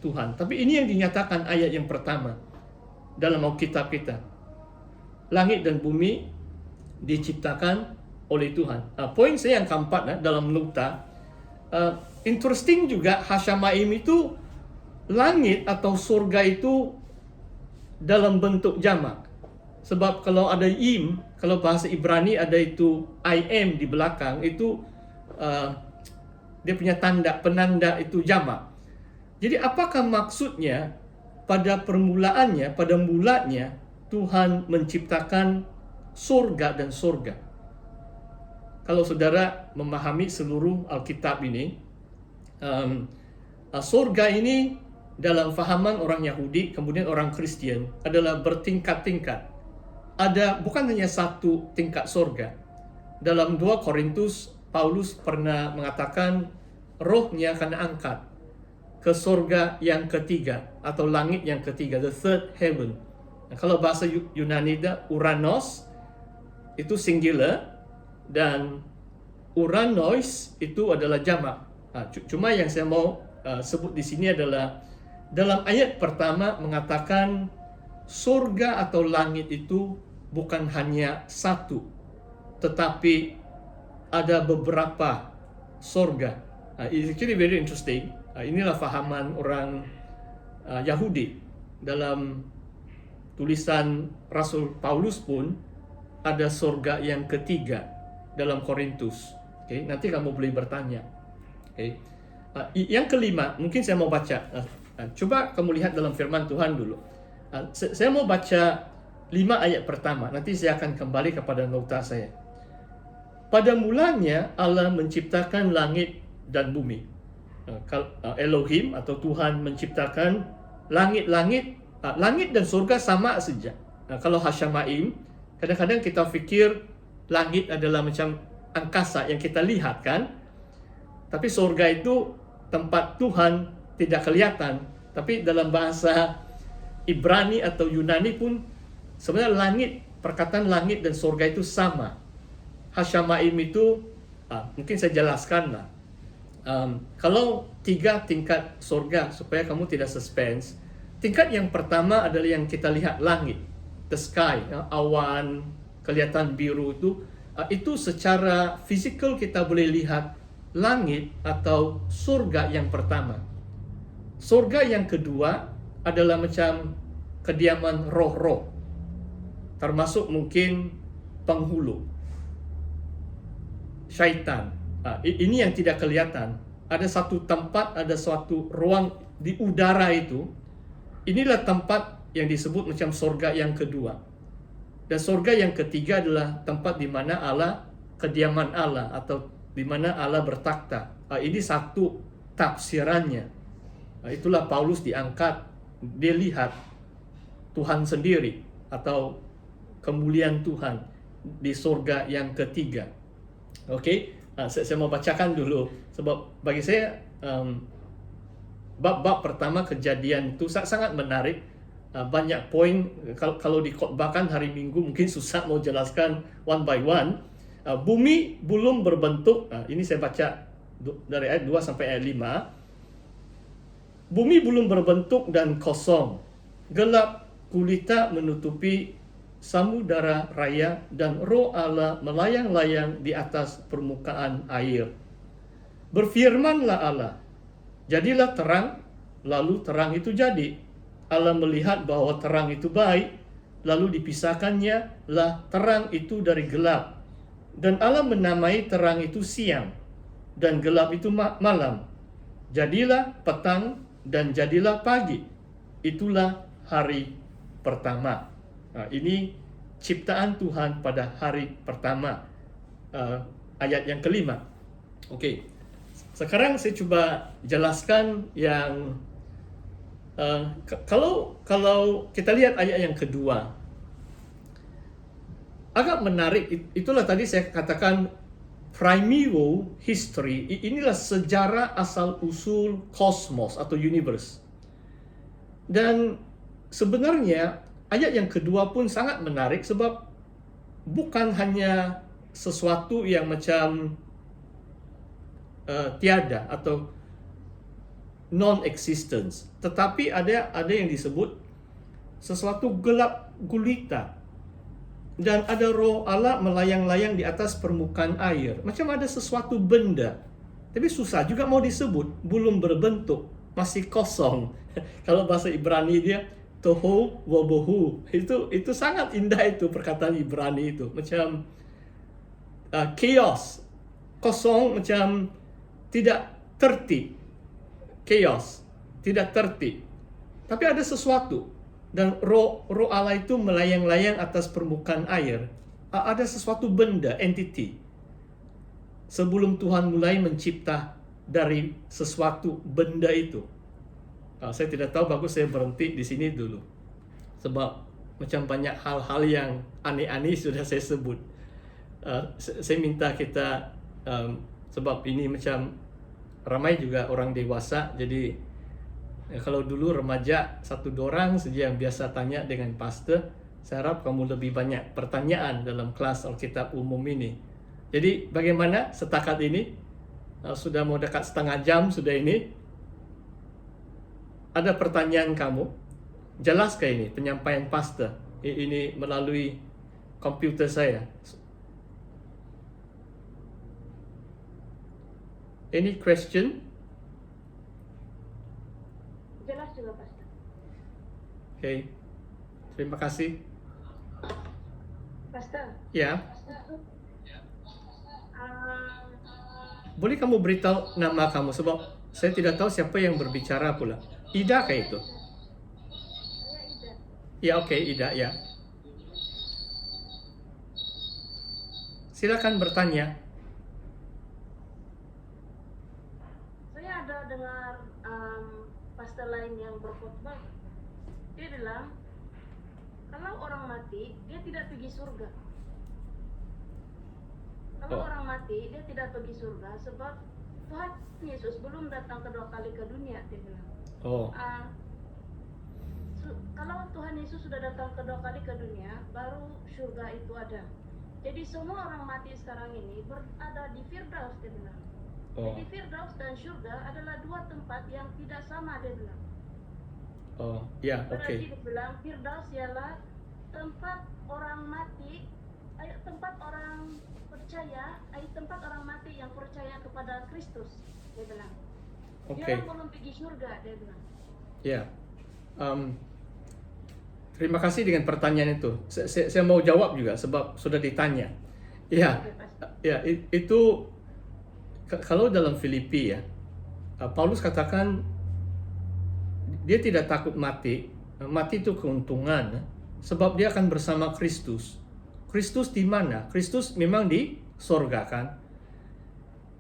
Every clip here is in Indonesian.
Tuhan. Tapi ini yang dinyatakan ayat yang pertama dalam Alkitab kita. Langit dan bumi diciptakan oleh Tuhan. Poin saya yang keempat dalam nota. Interesting juga Hashamaim itu langit atau surga itu dalam bentuk jamak. Sebab kalau ada im, kalau bahasa Ibrani ada itu I am di belakang, itu dia punya tanda, penanda itu jamak. Jadi apakah maksudnya pada permulaannya, pada mulanya Tuhan menciptakan surga dan surga? Kalau saudara memahami seluruh Alkitab ini, surga ini dalam fahaman orang Yahudi, kemudian orang Kristen, adalah bertingkat-tingkat. Ada bukan hanya satu tingkat surga. Dalam 2 Korintus, Paulus pernah mengatakan rohnya akan angkat ke surga yang ketiga atau langit yang ketiga, the third heaven. Nah, kalau bahasa Yunani Uranos itu singular dan Uranois itu adalah jamak. Cuma yang saya mau sebut di sini adalah dalam ayat pertama mengatakan surga atau langit itu bukan hanya satu, tetapi ada beberapa surga. It's actually very interesting. Inilah fahaman orang Yahudi. Dalam tulisan Rasul Paulus pun ada surga yang ketiga dalam Korintus. Okay? Nanti kamu boleh bertanya. Okay? Yang kelima, mungkin saya mau baca. Coba kamu lihat dalam firman Tuhan dulu. Saya mau baca 5 ayat pertama. Nanti saya akan kembali kepada nota saya. Pada mulanya Allah menciptakan langit dan bumi. Elohim atau Tuhan menciptakan langit-langit. Langit dan surga sama saja. Kalau Hashamaim, kadang-kadang kita fikir langit adalah macam angkasa yang kita lihat kan. Tapi surga itu tempat Tuhan tidak kelihatan. Tapi dalam bahasa Ibrani atau Yunani pun sebenarnya langit, perkataan langit dan surga itu sama. Hashamaim itu mungkin saya jelaskan lah. Kalau 3 tingkat surga supaya kamu tidak suspense. Tingkat yang pertama adalah yang kita lihat langit, the sky, awan kelihatan biru itu secara fisikal kita boleh lihat langit atau surga yang pertama. Surga yang kedua adalah macam kediaman roh-roh, termasuk mungkin penghulu, syaitan. Ini yang tidak kelihatan. Ada satu tempat, ada suatu ruang di udara itu. Inilah tempat yang disebut macam surga yang kedua. Dan surga yang ketiga adalah tempat di mana Allah, kediaman Allah atau di mana Allah bertakhta. Ini satu tafsirannya. Itulah Paulus diangkat, dia lihat Tuhan sendiri atau kemuliaan Tuhan di surga yang ketiga. Oke, saya mau bacakan dulu sebab bagi saya bab pertama Kejadian itu sangat menarik. Banyak poin, kalau dikhotbahkan hari Minggu mungkin susah mau jelaskan one by one. Bumi belum berbentuk, ini saya baca dari ayat 2 sampai ayat 5. Bumi belum berbentuk dan kosong, gelap gulita menutupi samudara raya, dan roh Allah melayang-layang di atas permukaan air. Berfirmanlah Allah, jadilah terang, lalu terang itu jadi. Allah melihat bahwa terang itu baik, lalu dipisahkannya lah terang itu dari gelap. Dan Allah menamai terang itu siang, dan gelap itu malam. Jadilah petang dan jadilah pagi. Itulah hari pertama. Ini ciptaan Tuhan pada hari pertama. Ayat yang kelima. Oke. Sekarang saya coba jelaskan yang kalau kita lihat ayat yang kedua, agak menarik. Itulah tadi saya katakan primeval history. Inilah sejarah asal usul kosmos atau universe. Dan sebenarnya ayat yang kedua pun sangat menarik sebab bukan hanya sesuatu yang macam tiada atau non-existence. Tetapi ada yang disebut sesuatu gelap gulita. Dan ada roh Allah melayang-layang di atas permukaan air. Macam ada sesuatu benda. Tapi susah juga mau disebut. Belum berbentuk. Masih kosong. Kalau bahasa Ibrani dia tohu wabohu. Itu sangat indah itu perkataan Ibrani itu. Macam chaos. Kosong macam tidak tertib. Chaos. Tidak tertib. Tapi ada sesuatu. Dan roh Allah itu melayang-layang atas permukaan air. Ada sesuatu benda, entity. Sebelum Tuhan mulai mencipta dari sesuatu benda itu. Saya tidak tahu, bagus saya berhenti di sini dulu. Sebab macam banyak hal-hal yang aneh-aneh sudah saya sebut. Saya minta kita, sebab ini macam ramai juga orang dewasa, jadi kalau dulu remaja 1-2 orang saja yang biasa tanya dengan pastor, saya harap kamu lebih banyak pertanyaan dalam kelas Alkitab umum ini. Jadi bagaimana setakat ini? Sudah mau dekat setengah jam sudah ini. Ada pertanyaan kamu? Jelaskah ini penyampaian pastor? Ini melalui komputer saya. Any question? Jelas juga, Pastor. Okay. Terima kasih. Pastor. Ya. Uh, Boleh kamu beritahu nama kamu sebab saya tidak tahu siapa yang berbicara pula. Ida kayak itu? saya Ida. Ya, oke, Ida ya. Silakan bertanya. Saya ada dengar pastor lain yang berkhotbah. Dia bilang, kalau orang mati, dia tidak pergi surga. Kalau Oh. orang mati, dia tidak pergi surga sebab Tuhan Yesus belum datang kedua kali ke dunia, dia bilang. Oh, Kalau Tuhan Yesus sudah datang kedua kali ke dunia, baru surga itu ada. Jadi semua orang mati sekarang ini berada di Firdaus, dia bilang. oh, Jadi Firdaus dan surga adalah dua tempat yang tidak sama, dia bilang. oh, ya, oke. Berarti dia bilang Firdaus ialah tempat orang mati, tempat orang percaya, tempat orang mati yang percaya kepada Kristus, dia bilang. Oke. Dia belum pergi surga, dia bilang. Ya. Terima kasih dengan pertanyaan itu. Saya mau jawab juga sebab sudah ditanya. Ya, Oke, Pastor. ya itu kalau dalam Filipi ya, Paulus katakan dia tidak takut mati. Mati itu keuntungan, sebab dia akan bersama Kristus. Kristus di mana? Kristus memang di sorga kan?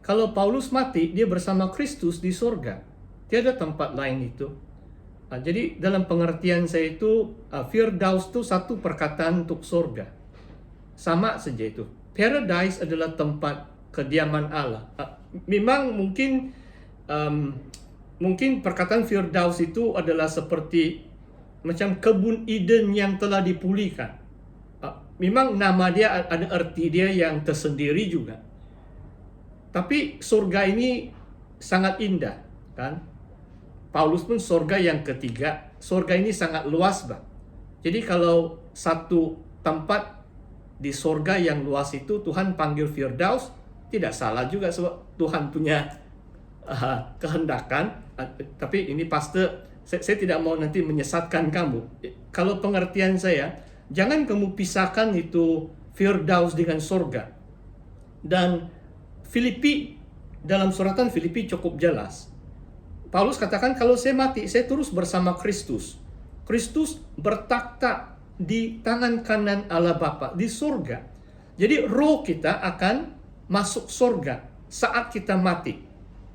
Kalau Paulus mati, dia bersama Kristus di sorga. Tiada tempat lain itu. Jadi dalam pengertian saya itu, Firdaus itu satu perkataan untuk sorga. Sama saja itu. Paradise adalah tempat kediaman Allah. Memang mungkin perkataan Firdaus itu adalah seperti macam kebun Eden yang telah dipulihkan. Memang nama dia ada arti dia yang tersendiri juga. Tapi surga ini sangat indah, kan? Paulus pun surga yang ketiga. Surga ini sangat luas, Bang. Jadi kalau satu tempat di surga yang luas itu Tuhan panggil Firdaus, tidak salah juga sebab Tuhan punya kehendakan. Tapi ini pastor, saya tidak mau nanti menyesatkan kamu. Kalau pengertian saya, jangan kamu pisahkan itu Firdaus dengan surga. Dan Filipi, dalam suratan Filipi cukup jelas. Paulus katakan kalau saya mati, saya terus bersama Kristus. Kristus bertakhta di tangan kanan Allah Bapa di surga. Jadi roh kita akan masuk surga saat kita mati.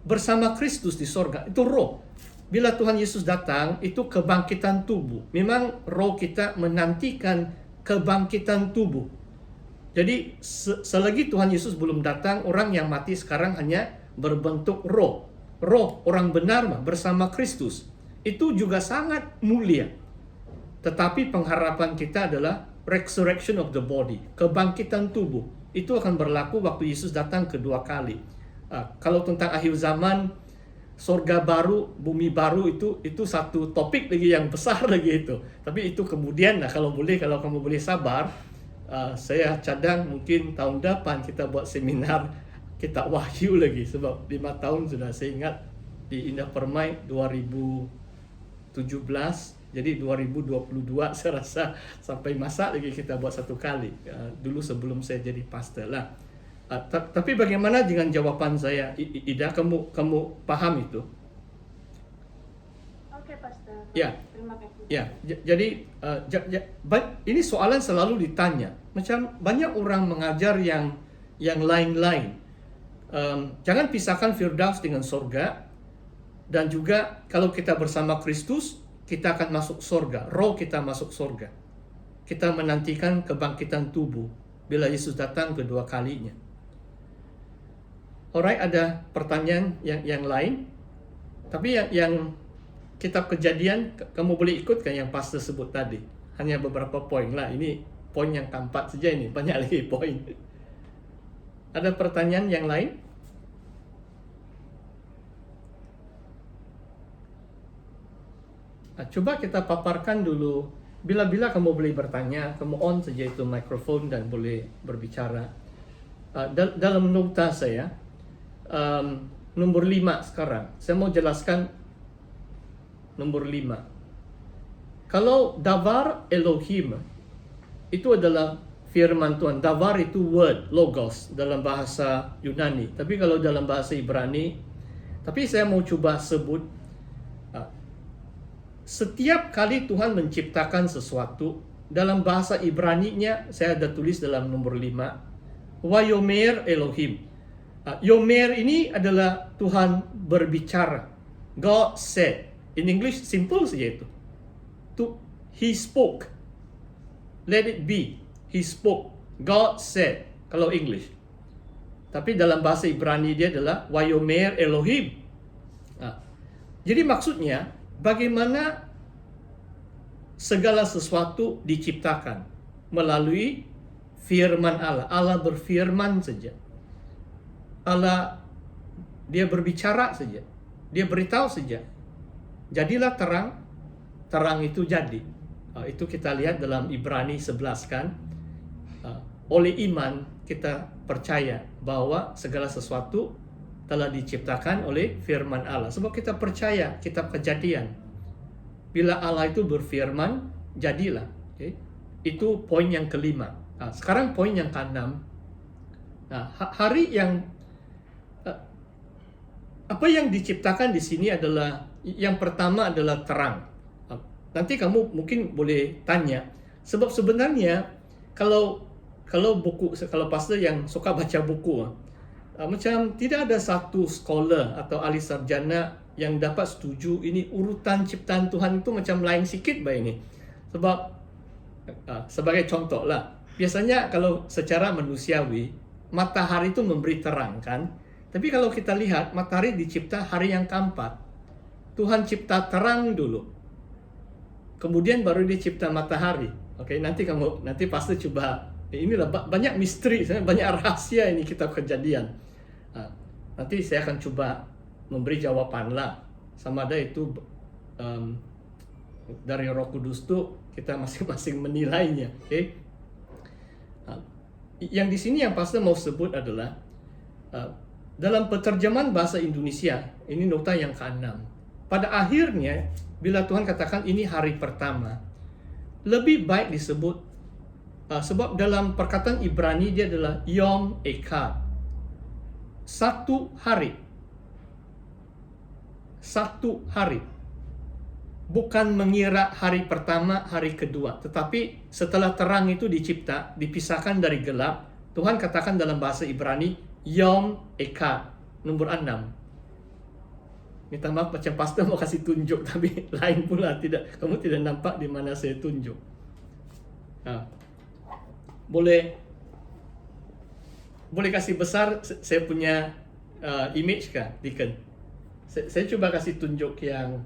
Bersama Kristus di surga, itu roh. Bila Tuhan Yesus datang, itu kebangkitan tubuh. Memang roh kita menantikan kebangkitan tubuh. Jadi selagi Tuhan Yesus belum datang, orang yang mati sekarang hanya berbentuk roh. Roh orang benar bersama Kristus. Itu juga sangat mulia. Tetapi pengharapan kita adalah resurrection of the body. Kebangkitan tubuh. Itu akan berlaku waktu Yesus datang kedua kali. Kalau tentang akhir zaman, Sorga baru, bumi baru itu satu topik lagi yang besar lagi itu. Tapi itu kemudian, kalau kamu boleh sabar, saya cadang mungkin tahun depan kita buat seminar Kitab Wahyu lagi, sebab 5 tahun sudah saya ingat di Indah Permai 2017, jadi 2022 saya rasa sampai masa lagi kita buat satu kali, dulu sebelum saya jadi pastor lah. Tapi bagaimana dengan jawaban saya, Ida? Kamu paham itu? Oke, Pastor. Ya. Terima kasih. Ya, jadi ini soalan selalu ditanya. Macam banyak orang mengajar yang lain-lain. Jangan pisahkan Firdaus dengan sorga. Dan juga kalau kita bersama Kristus, kita akan masuk sorga. Roh kita masuk sorga. Kita menantikan kebangkitan tubuh bila Yesus datang kedua kalinya. Alright, ada pertanyaan yang lain? Tapi yang Kitab Kejadian, kamu boleh ikutkan yang pastor sebut tadi. Hanya beberapa poin lah. Ini poin yang keempat saja ini. Banyak lagi poin. Ada pertanyaan yang lain? Coba kita paparkan dulu. Bila-bila kamu boleh bertanya, kamu on saja itu mikrofon dan boleh berbicara. Dalam nota saya, nomor 5 sekarang. Saya mau jelaskan nomor 5. Kalau davar Elohim itu adalah firman Tuhan. Davar itu word, logos dalam bahasa Yunani. Tapi kalau dalam bahasa Ibrani, tapi saya mau coba sebut, setiap kali Tuhan menciptakan sesuatu, dalam bahasa Ibrani-nya saya ada tulis dalam nomor 5, Wayomer Elohim. Yomer ini adalah Tuhan berbicara. God said. In English, simple saja itu. He spoke. Let it be. He spoke. God said. Kalau English. Tapi dalam bahasa Ibrani dia adalah Wayomer Elohim. Jadi maksudnya, bagaimana segala sesuatu diciptakan melalui firman Allah. Allah berfirman saja. Allah, dia berbicara saja. Dia beritahu saja. Jadilah terang, terang itu jadi. Itu kita lihat dalam Ibrani 11 kan. Oleh iman kita percaya bahwa segala sesuatu telah diciptakan oleh firman Allah. Sebab kita percaya kitab Kejadian. Bila Allah itu berfirman, jadilah. Okay? Itu poin yang kelima. Sekarang poin yang keenam. Hari yang apa yang diciptakan di sini adalah, yang pertama adalah terang. Nanti kamu mungkin boleh tanya, sebab sebenarnya kalau pastor yang suka baca buku, macam tidak ada satu scholar atau ahli sarjana yang dapat setuju ini urutan ciptaan Tuhan itu macam lain sikit bah ini. Sebab sebagai contoh lah, biasanya kalau secara manusiawi matahari itu memberi terang kan. Tapi kalau kita lihat, matahari dicipta hari yang keempat. Tuhan cipta terang dulu. Kemudian baru dia cipta matahari. Oke, nanti pasti coba. Inilah banyak misteri, banyak rahasia ini kitab Kejadian. Nanti saya akan coba memberi jawaban lah. Sama ada itu dari Roh Kudus tuh kita masing-masing menilainya. Oke. Yang di sini yang pastor mau sebut adalah dalam penerjemahan bahasa Indonesia, ini nota yang ke-6. Pada akhirnya, bila Tuhan katakan ini hari pertama, lebih baik disebut, sebab dalam perkataan Ibrani dia adalah Yom Echad. Satu hari. Satu hari. Bukan mengira hari pertama, hari kedua. Tetapi setelah terang itu dicipta, dipisahkan dari gelap, Tuhan katakan dalam bahasa Ibrani, Yom Echad, nomor 6. Minta maaf macam pastor mau kasih tunjuk, tapi lain pula kamu tidak nampak di mana saya tunjuk. Boleh kasih besar saya punya image kah, Deacon? Saya coba kasih tunjuk yang